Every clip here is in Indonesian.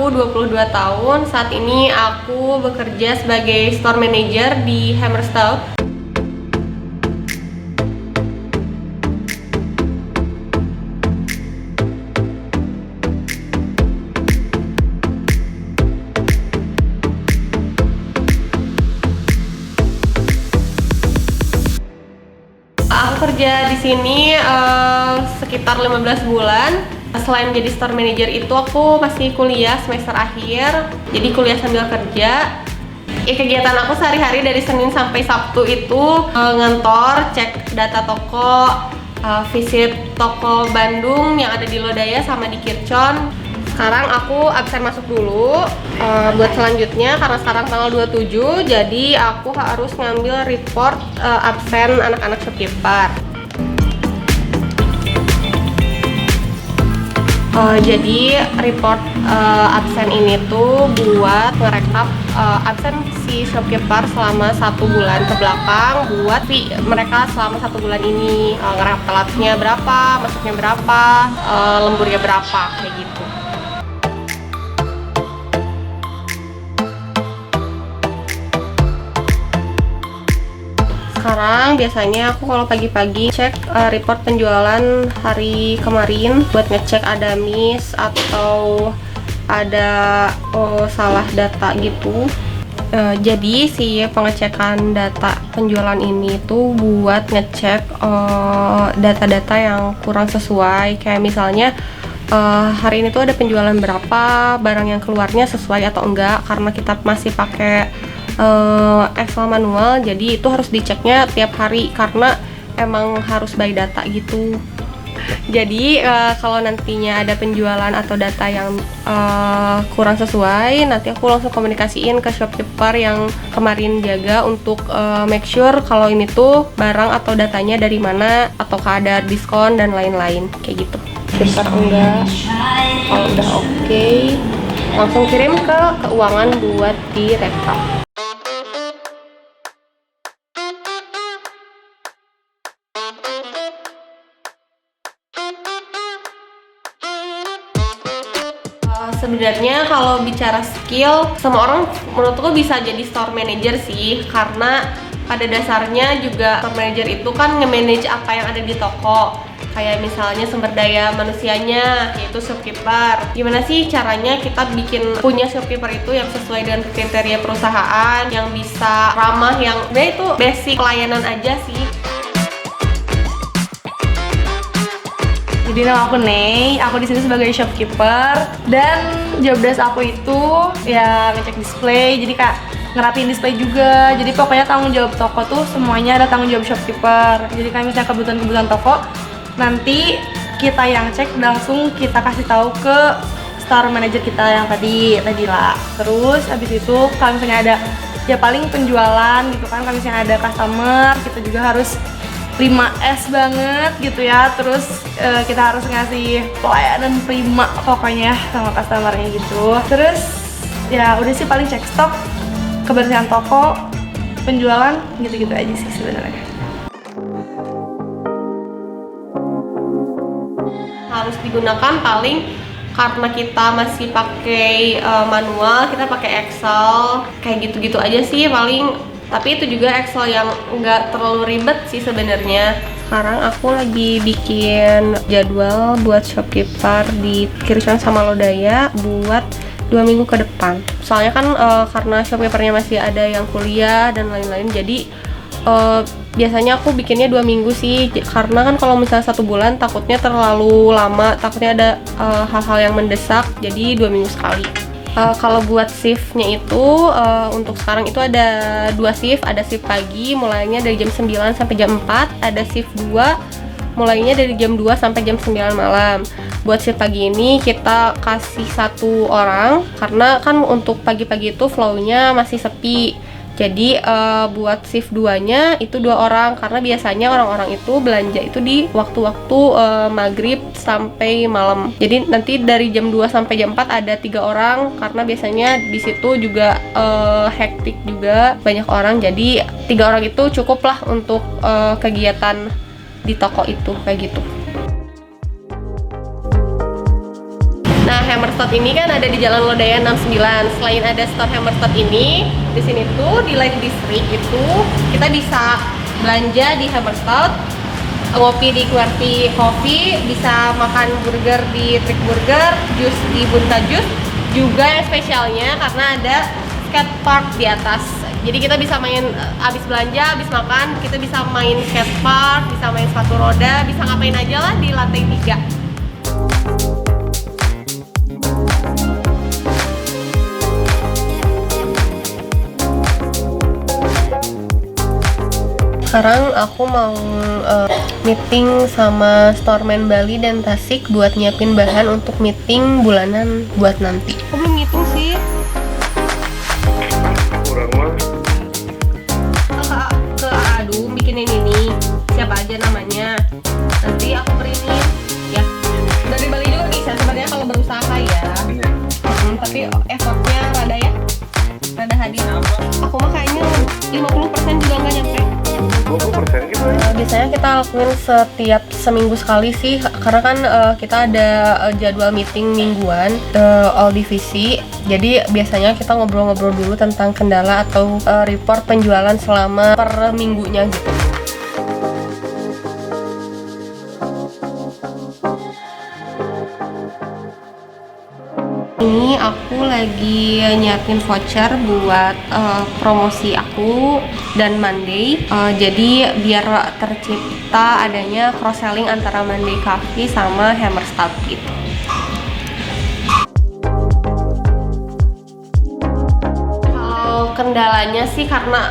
aku 22 tahun. Saat ini aku bekerja sebagai store manager di Hammerstyle. Aku kerja di sini sekitar 15 bulan. Selain menjadi store manager itu aku masih kuliah semester akhir. Jadi kuliah sambil kerja. Kegiatan aku sehari-hari dari Senin sampai Sabtu itu ngantor, cek data toko, visit toko Bandung yang ada di Lodaya sama di Kircon. Sekarang aku absen masuk dulu buat selanjutnya karena sekarang tanggal 27, jadi aku harus ngambil report absen anak-anak shopkeeper. Jadi report absen ini tuh buat ngerekap absen si shopkeeper selama 1 bulan ke belakang, buat mereka selama 1 bulan ini ngerekap telatnya berapa, masuknya berapa, lemburnya berapa, kayak gitu. Sekarang biasanya aku kalau pagi-pagi cek report penjualan hari kemarin buat ngecek ada miss atau ada salah data gitu. Jadi si pengecekan data penjualan ini tuh buat ngecek data-data yang kurang sesuai, kayak misalnya hari ini tuh ada penjualan berapa, barang yang keluarnya sesuai atau enggak, karena kita masih pakai Excel manual, jadi itu harus diceknya tiap hari karena emang harus by data gitu. Jadi kalau nantinya ada penjualan atau data yang kurang sesuai, nanti aku langsung komunikasiin ke shopkeeper yang kemarin jaga untuk make sure kalau ini tuh barang atau datanya dari mana, ataukah ada diskon dan lain-lain kayak gitu. Bentar enggak, kalau udah oke, langsung kirim ke keuangan buat direkap. Sebenarnya kalau bicara skill, semua orang menurutku bisa jadi store manager sih, karena pada dasarnya juga store manager itu kan nge-manage apa yang ada di toko. Kayak misalnya sumber daya manusianya, yaitu shopkeeper. Gimana sih caranya kita bikin punya shopkeeper itu yang sesuai dengan kriteria perusahaan, yang bisa ramah, yang itu basic pelayanan aja sih. Jadi nama aku Nei, aku di sini sebagai shopkeeper dan job desk aku itu ya ngecek display, jadi kak ngerapiin display juga. Jadi pokoknya tanggung jawab toko tuh semuanya ada tanggung jawab shopkeeper. Jadi kan misalnya kebutuhan toko, nanti kita yang cek langsung kita kasih tahu ke store manager kita yang tadi lah. Terus abis itu kalau misalnya ada ya paling penjualan gitu kan, kalau misalnya ada customer kita juga harus 5S banget gitu ya. Terus kita harus ngasih pelayanan prima pokoknya sama customernya gitu. Terus ya udah sih paling cek stok, kebersihan toko, penjualan gitu-gitu aja sih sebenarnya. Harus digunakan paling karena kita masih pakai manual, kita pakai Excel, kayak gitu-gitu aja sih paling. Tapi itu juga Excel yang nggak terlalu ribet sih sebenarnya. Sekarang aku lagi bikin jadwal buat shopkeeper di Kircon sama Lodaya buat 2 minggu ke depan. Soalnya kan karena shopkeepernya masih ada yang kuliah dan lain-lain, jadi biasanya aku bikinnya 2 minggu sih, karena kan kalau misalnya 1 bulan takutnya terlalu lama, takutnya ada hal-hal yang mendesak, jadi 2 minggu sekali. Kalau buat shiftnya itu untuk sekarang itu ada 2 shift, ada shift pagi mulainya dari jam 9 sampai jam 4, ada shift 2 mulainya dari jam 2 sampai jam 9 malam. Buat shift pagi ini kita kasih 1 orang karena kan untuk pagi-pagi itu flow-nya masih sepi. Jadi buat shift 2-nya itu 2 orang karena biasanya orang-orang itu belanja itu di waktu-waktu maghrib sampai malam. Jadi nanti dari jam 2 sampai jam 4 ada 3 orang karena biasanya di situ juga hektik juga, banyak orang. Jadi 3 orang itu cukup lah untuk kegiatan di toko itu kayak gitu. Nah, Hammerstyle ini kan ada di Jalan Lodaya 69. Selain ada store Hammerstad ini, di sini tuh di Light District itu kita bisa belanja di Hammerstad, ngopi di QWERTY Coffee, bisa makan burger di Trick Burger, jus di Bunta Jus. Juga yang spesialnya karena ada skate park di atas. Jadi kita bisa main abis belanja, abis makan, kita bisa main skate park, bisa main sepatu roda, bisa ngapain aja lah di lantai 3. Sekarang aku mau meeting sama storeman Bali dan Tasik buat nyiapin bahan untuk meeting bulanan buat nanti. Aku belum ngitung sih. Kurang mah. Ke Adu bikinin ini. Siapa aja namanya. Nanti aku printin ya. Dari Bali juga bisa sebenarnya kalau berusaha ya. Tapi effortnya rada ya. Rada hadir. Aku mah kayaknya 50% juga nggak nyampe. 20% gitu ya? Biasanya kita lakuin setiap seminggu sekali sih, karena kan kita ada jadwal meeting mingguan all divisi. Jadi biasanya kita ngobrol-ngobrol dulu tentang kendala atau report penjualan selama per minggunya gitu. Ini aku lagi nyiapin voucher buat promosi aku dan Monday. Jadi biar tercipta adanya cross selling antara Monday Coffee sama Hammerstad gitu. Kalau kendalanya sih karena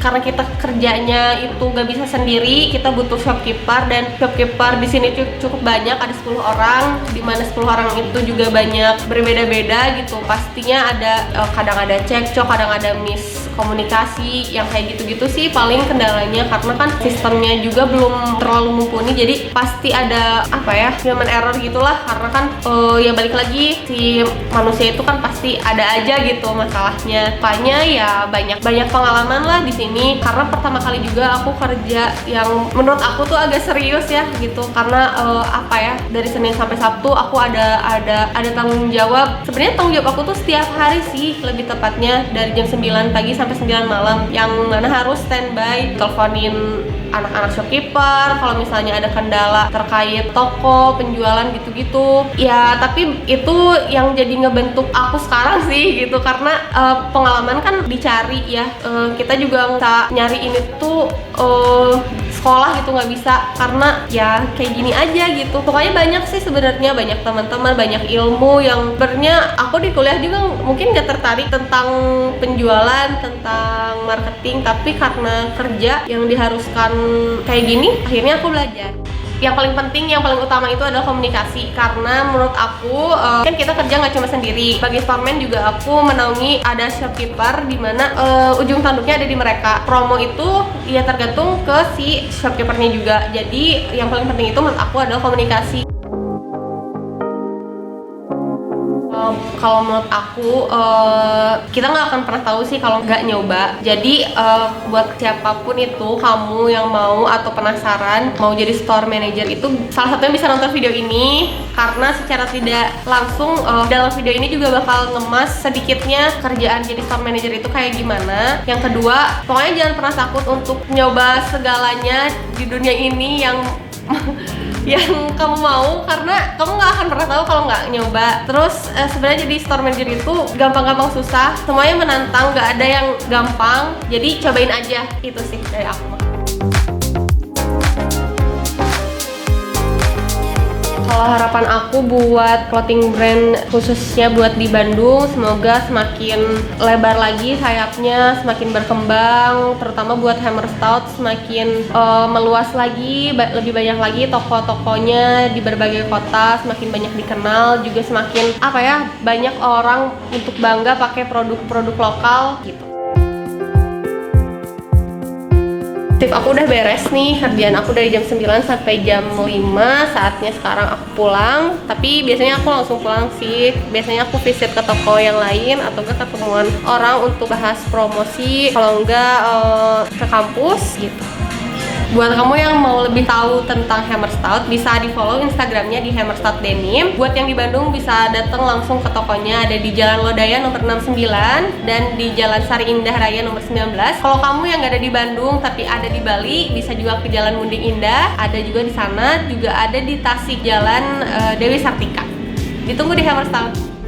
karena kita kerjanya itu gak bisa sendiri, kita butuh shopkeeper, dan shopkeeper di sini cukup banyak, ada 10 orang, dimana 10 orang itu juga banyak berbeda-beda gitu. Pastinya ada kadang ada cekcok, kadang ada miskomunikasi yang kayak gitu-gitu sih paling kendalanya, karena kan sistemnya juga belum terlalu mumpuni, jadi pasti ada human error gitulah, karena kan ya balik lagi si manusia itu kan pasti ada aja gitu masalahnya. Makanya ya banyak pengalaman lah di sini, karena pertama kali juga aku kerja yang menurut aku tuh agak serius ya gitu, karena dari Senin sampai Sabtu aku ada tanggung jawab. Sebenarnya tanggung jawab aku tuh setiap hari sih, lebih tepatnya dari jam 9 pagi sampai 9 malam, yang mana harus standby, teleponin anak-anak shopkeeper kalau misalnya ada kendala terkait toko, penjualan gitu-gitu. Ya tapi itu yang jadi ngebentuk aku sekarang sih gitu, karena pengalaman kan dicari ya. Kita juga nggak nyari ini tuh sekolah gitu, nggak bisa, karena ya kayak gini aja gitu. Pokoknya banyak sih sebenarnya, banyak teman-teman, banyak ilmu yang sebenarnya aku di kuliah juga mungkin nggak tertarik tentang penjualan, tentang marketing, tapi karena kerja yang diharuskan kayak gini, akhirnya aku belajar. Yang paling penting, yang paling utama itu adalah komunikasi, karena menurut aku kan kita kerja nggak cuma sendiri. Bagi storeman juga aku menaungi ada shopkeeper, di mana ujung tanduknya ada di mereka. Promo itu ya tergantung ke si shopkeepernya juga. Jadi yang paling penting itu menurut aku adalah komunikasi. Kalau menurut aku kita nggak akan pernah tahu sih kalau nggak nyoba. Jadi buat siapapun itu, kamu yang mau atau penasaran mau jadi store manager, itu salah satunya bisa nonton video ini, karena secara tidak langsung dalam video ini juga bakal ngemas sedikitnya kerjaan jadi store manager itu kayak gimana. Yang kedua, pokoknya jangan pernah takut untuk nyoba segalanya di dunia ini yang yang kamu mau, karena kamu nggak akan pernah tahu kalau nggak nyoba. Terus sebenarnya jadi store manager itu gampang-gampang susah, semuanya menantang, nggak ada yang gampang. Jadi cobain aja, itu sih dari aku. Kalau harapan aku buat clothing brand khususnya buat di Bandung, semoga semakin lebar lagi sayapnya, semakin berkembang, terutama buat Hammerstad semakin meluas lagi, lebih banyak lagi toko-tokonya di berbagai kota, semakin banyak dikenal, juga semakin banyak orang untuk bangga pakai produk-produk lokal gitu. Tip aku udah beres nih, kerjaan aku dari jam 9 sampai jam 5, saatnya sekarang aku pulang. Tapi biasanya aku langsung pulang sih, biasanya aku visit ke toko yang lain atau ke ketemuan orang untuk bahas promosi, kalau enggak ke kampus gitu. Buat kamu yang mau lebih tahu tentang Hammer Stout, bisa di follow Instagramnya di Hammer Stout Denim. Buat yang di Bandung bisa datang langsung ke tokonya, ada di Jalan Lodaya nomor 69 dan di Jalan Sari Indah Raya nomor 19. Kalau kamu yang nggak ada di Bandung tapi ada di Bali, bisa juga ke Jalan Munding Indah, ada juga di sana, juga ada di Tasik Jalan Dewi Sartika. Ditunggu di Hammer Stout.